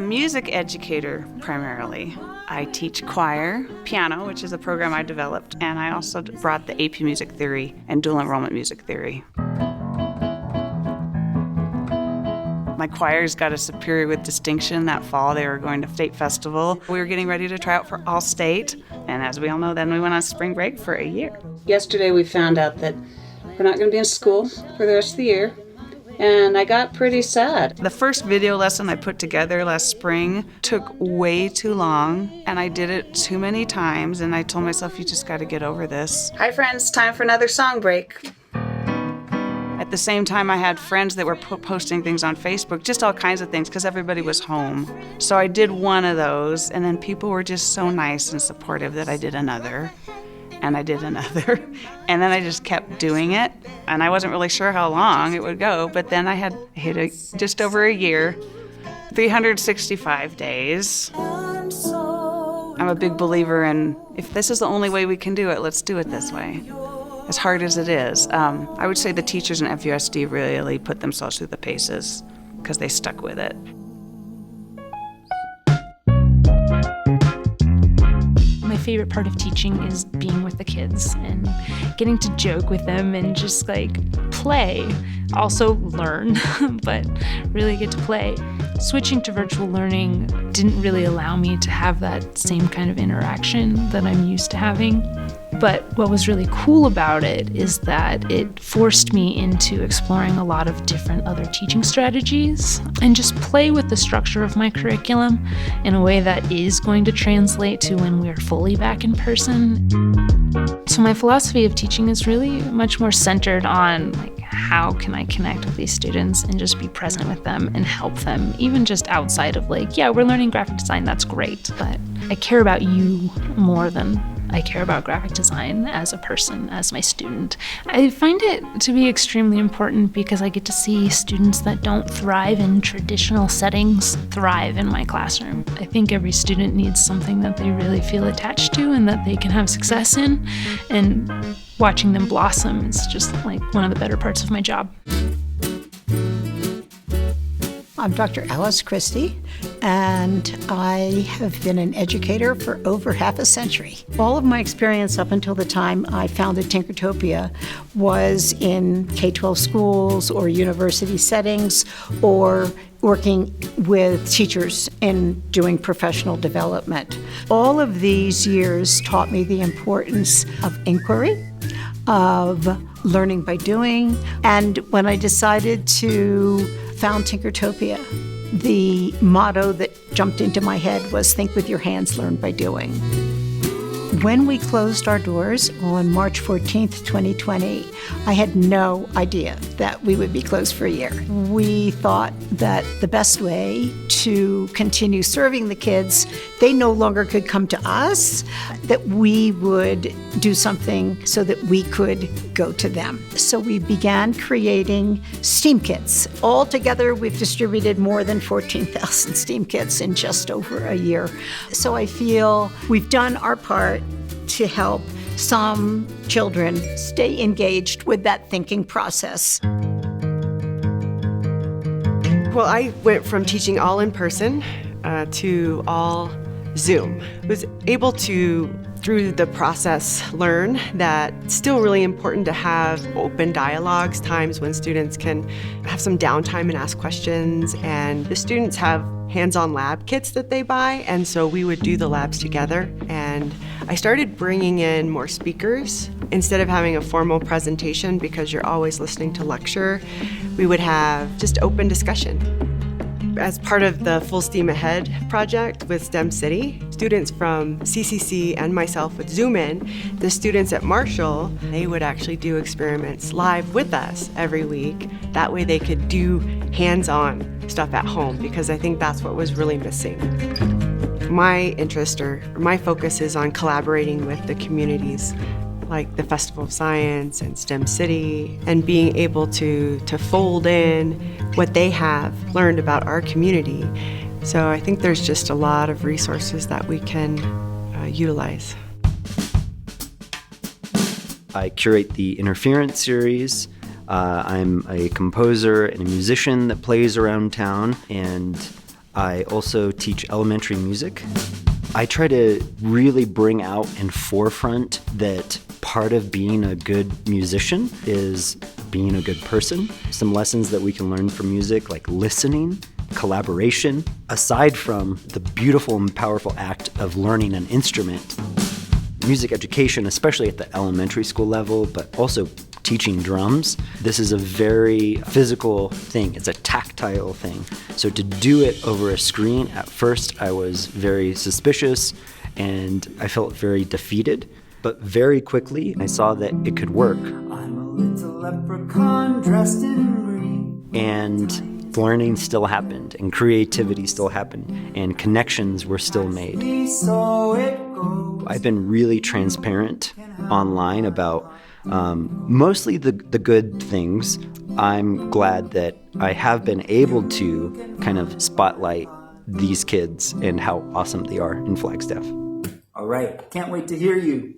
music educator primarily. I teach choir, piano, which is a program I developed, and I also brought the AP Music Theory and dual enrollment music theory. My choir's got a Superior with Distinction that fall. They were going to state festival. We were getting ready to try out for All-State, and as we all know, then we went on spring break for a year. Yesterday we found out that we're not going to be in school for the rest of the year, and I got pretty sad. The first video lesson I put together last spring took way too long, and I did it too many times, and I told myself, you just got to get over this. Hi friends, time for another song break. At the same time, I had friends that were posting things on Facebook, just all kinds of things, because everybody was home. So I did one of those, and then people were just so nice and supportive that I did another, and I did another. And then I just kept doing it, and I wasn't really sure how long it would go, but then I had hit just over a year, 365 days. I'm a big believer in, if this is the only way we can do it, let's do it this way. As hard as it is. I would say the teachers in FUSD really put themselves through the paces because they stuck with it. My favorite part of teaching is being with the kids and getting to joke with them and just like play. Also learn, but really get to play. Switching to virtual learning didn't really allow me to have that same kind of interaction that I'm used to having. But what was really cool about it is that it forced me into exploring a lot of different other teaching strategies and just play with the structure of my curriculum in a way that is going to translate to when we're fully back in person. So my philosophy of teaching is really much more centered on like how can I connect with these students and just be present with them and help them, even just outside of like, yeah, we're learning graphic design, that's great, but I care about you more than I care about graphic design as a person, as my student. I find it to be extremely important because I get to see students that don't thrive in traditional settings thrive in my classroom. I think every student needs something that they really feel attached to and that they can have success in, and watching them blossom is just like one of the better parts of my job. I'm Dr. Alice CHRISTIE, and I have been an educator for over half a century. All of my experience up until the time I founded Tinkertopia was in K-12 schools or university settings or working with teachers in doing professional development. All of these years taught me the importance of inquiry, of learning by doing, and when I decided to found Tinkertopia, the motto that jumped into my head was think with your hands, learn by doing. When we closed our doors on March 14th, 2020, I had no idea that we would be closed for a year. We thought that the best way to continue serving the kids, they no longer could come to us, that we would do something so that we could go to them. So we began creating STEAM kits. Altogether, we've distributed more than 14,000 STEAM kits in just over a year. So I feel we've done our part to help some children stay engaged with that thinking process. Well, I went from teaching all in person to all Zoom. I was able to, through the process, learn that it's still really important to have open dialogues, times when students can have some downtime and ask questions, and the students have hands-on lab kits that they buy, and so we would do the labs together. And I started bringing in more speakers. Instead of having a formal presentation, because you're always listening to lecture, we would have just open discussion. As part of the Full Steam Ahead project with STEM City, students from CCC and myself would Zoom in. The students at Marshall, they would actually do experiments live with us every week. That way they could do hands-on stuff at home, because I think that's what was really missing. My interest or my focus is on collaborating with the communities like the Festival of Science and STEM City, and being able to fold in what they have learned about our community. So I think there's just a lot of resources that we can utilize. I curate the Interference series. I'm a composer and a musician that plays around town, and I also teach elementary music. I try to really bring out and forefront that part of being a good musician is being a good person. Some lessons that we can learn from music, like listening, collaboration, aside from the beautiful and powerful act of learning an instrument. Music education, especially at the elementary school level, but also teaching drums. This is a very physical thing. It's a tactile thing. So to do it over a screen, at first I was very suspicious and I felt very defeated. But very quickly I saw that it could work. I'm a little leprechaun dressed in green. And learning still happened, and creativity still happened, and connections were still made. I've been really transparent online about mostly the good things. I'm glad that I have been able to kind of spotlight these kids and how awesome they are in Flagstaff. All right, can't wait to hear you.